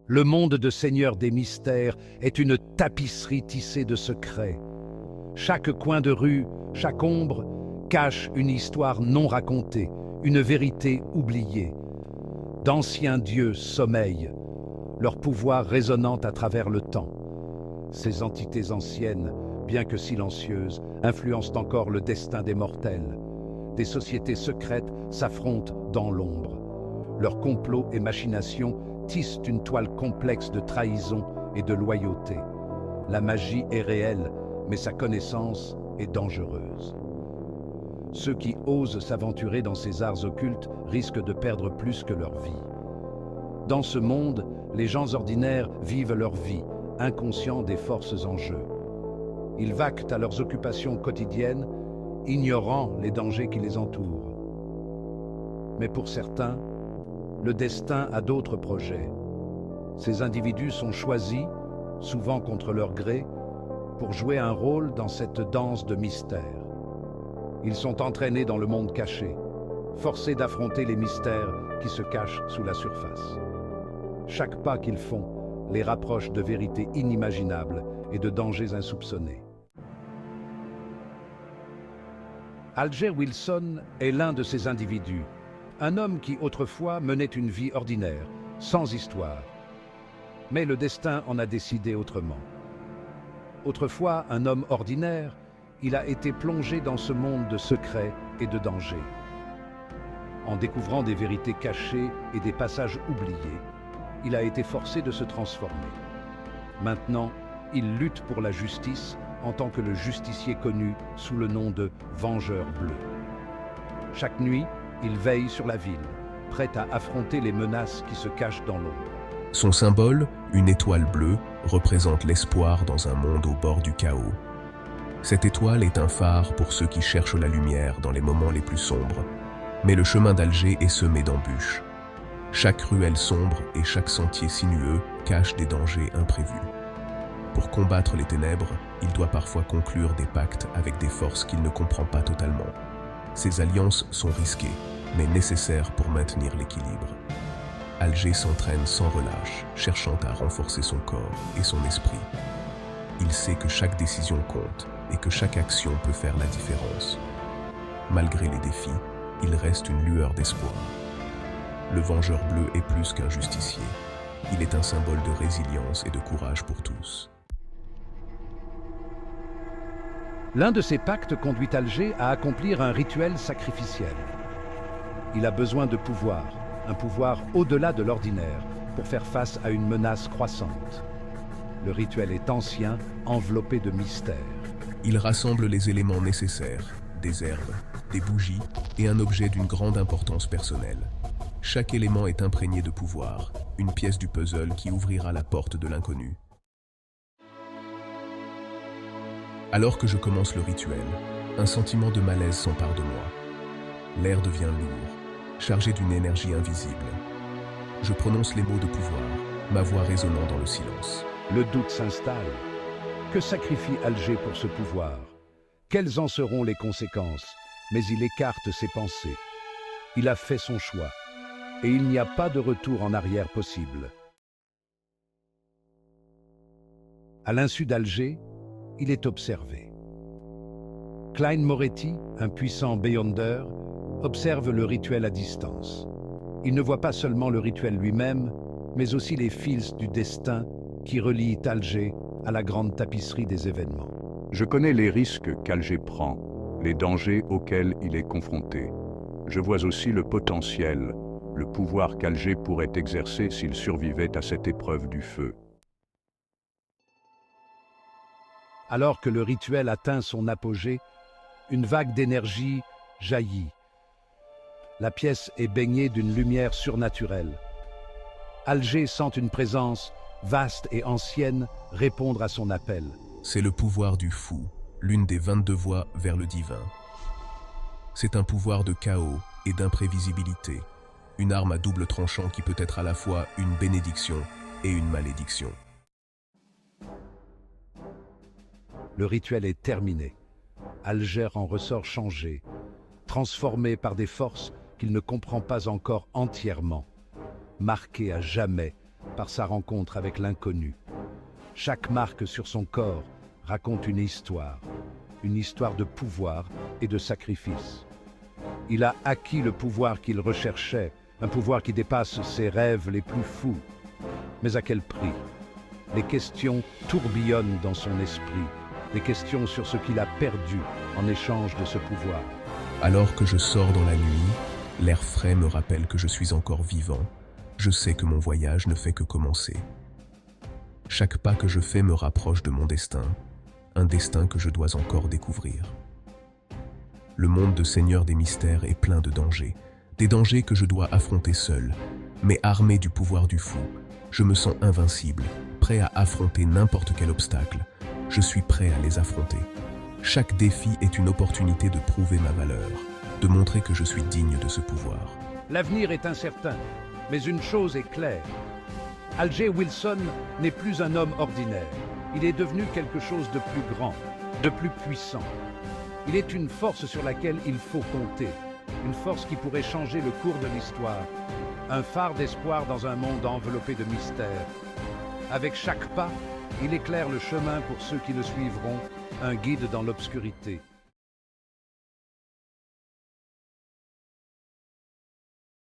Le monde de Seigneur des Mystères est une tapisserie tissée de secrets. Chaque coin de rue, chaque ombre, cache une histoire non racontée, une vérité oubliée. D'anciens dieux sommeillent, leur pouvoir résonnant à travers le temps. Ces entités anciennes, bien que silencieuses, influencent encore le destin des mortels. Des sociétés secrètes s'affrontent dans l'ombre. Leurs complots et machinations tissent une toile complexe de trahison et de loyauté. La magie est réelle, mais sa connaissance est dangereuse. Ceux qui osent s'aventurer dans ces arts occultes risquent de perdre plus que leur vie. Dans ce monde, les gens ordinaires vivent leur vie, inconscients des forces en jeu. Ils vaquent à leurs occupations quotidiennes, ignorant les dangers qui les entourent. Mais pour certains, le destin a d'autres projets. Ces individus sont choisis, souvent contre leur gré, pour jouer un rôle dans cette danse de mystère. Ils sont entraînés dans le monde caché, forcés d'affronter les mystères qui se cachent sous la surface. Chaque pas qu'ils font les rapproche de vérités inimaginables et de dangers insoupçonnés. Alger Wilson est l'un de ces individus, un homme qui autrefois menait une vie ordinaire, sans histoire. Mais le destin en a décidé autrement. Autrefois un homme ordinaire, il a été plongé dans ce monde de secrets et de dangers. En découvrant des vérités cachées et des passages oubliés, il a été forcé de se transformer. Maintenant, il lutte pour la justice en tant que le justicier connu sous le nom de Vengeur Bleu. Chaque nuit, il veille sur la ville, prêt à affronter les menaces qui se cachent dans l'ombre. Son symbole, une étoile bleue, représente l'espoir dans un monde au bord du chaos. Cette étoile est un phare pour ceux qui cherchent la lumière dans les moments les plus sombres. Mais le chemin d'Alger est semé d'embûches. Chaque ruelle sombre et chaque sentier sinueux cache des dangers imprévus. Pour combattre les ténèbres, il doit parfois conclure des pactes avec des forces qu'il ne comprend pas totalement. Ces alliances sont risquées, mais nécessaires pour maintenir l'équilibre. Alger s'entraîne sans relâche, cherchant à renforcer son corps et son esprit. Il sait que chaque décision compte et que chaque action peut faire la différence. Malgré les défis, il reste une lueur d'espoir. Le Vengeur Bleu est plus qu'un justicier. Il est un symbole de résilience et de courage pour tous. L'un de ces pactes conduit Alger à accomplir un rituel sacrificiel. Il a besoin de pouvoir, un pouvoir au-delà de l'ordinaire, pour faire face à une menace croissante. Le rituel est ancien, enveloppé de mystères. Il rassemble les éléments nécessaires, des herbes, des bougies et un objet d'une grande importance personnelle. Chaque élément est imprégné de pouvoir, une pièce du puzzle qui ouvrira la porte de l'inconnu. Alors que je commence le rituel, un sentiment de malaise s'empare de moi. L'air devient lourd, chargé d'une énergie invisible. Je prononce les mots de pouvoir, ma voix résonnant dans le silence. Le doute s'installe. Que sacrifie Alger pour ce pouvoir? Quelles en seront les conséquences? Mais il écarte ses pensées. Il a fait son choix. Et il n'y a pas de retour en arrière possible. À l'insu d'Alger, il est observé. Klein Moretti, un puissant Beyonder, observe le rituel à distance. Il ne voit pas seulement le rituel lui-même, mais aussi les fils du destin qui relient Alger à la grande tapisserie des événements. Je connais les risques qu'Alger prend, les dangers auxquels il est confronté. Je vois aussi le potentiel, le pouvoir qu'Alger pourrait exercer s'il survivait à cette épreuve du feu. Alors que le rituel atteint son apogée, une vague d'énergie jaillit. La pièce est baignée d'une lumière surnaturelle. Alger sent une présence vaste et ancienne répondre à son appel. C'est le pouvoir du fou, l'une des 22 voies vers le divin. C'est un pouvoir de chaos et d'imprévisibilité, une arme à double tranchant qui peut être à la fois une bénédiction et une malédiction. Le rituel est terminé. Alger en ressort changé, transformé par des forces qu'il ne comprend pas encore entièrement, marqué à jamais par sa rencontre avec l'inconnu. Chaque marque sur son corps raconte une histoire de pouvoir et de sacrifice. Il a acquis le pouvoir qu'il recherchait, un pouvoir qui dépasse ses rêves les plus fous. Mais à quel prix? Les questions tourbillonnent dans son esprit, des questions sur ce qu'il a perdu en échange de ce pouvoir. Alors que je sors dans la nuit, l'air frais me rappelle que je suis encore vivant. Je sais que mon voyage ne fait que commencer. Chaque pas que je fais me rapproche de mon destin, un destin que je dois encore découvrir. Le monde de Seigneur des Mystères est plein de dangers, des dangers que je dois affronter seul, mais armé du pouvoir du fou. Je me sens invincible, prêt à affronter n'importe quel obstacle. Je suis prêt à les affronter. Chaque défi est une opportunité de prouver ma valeur, de montrer que je suis digne de ce pouvoir. L'avenir est incertain, mais une chose est claire. Alger Wilson n'est plus un homme ordinaire. Il est devenu quelque chose de plus grand, de plus puissant. Il est une force sur laquelle il faut compter, une force qui pourrait changer le cours de l'histoire, un phare d'espoir dans un monde enveloppé de mystères. Avec chaque pas, il éclaire le chemin pour ceux qui le suivront, un guide dans l'obscurité.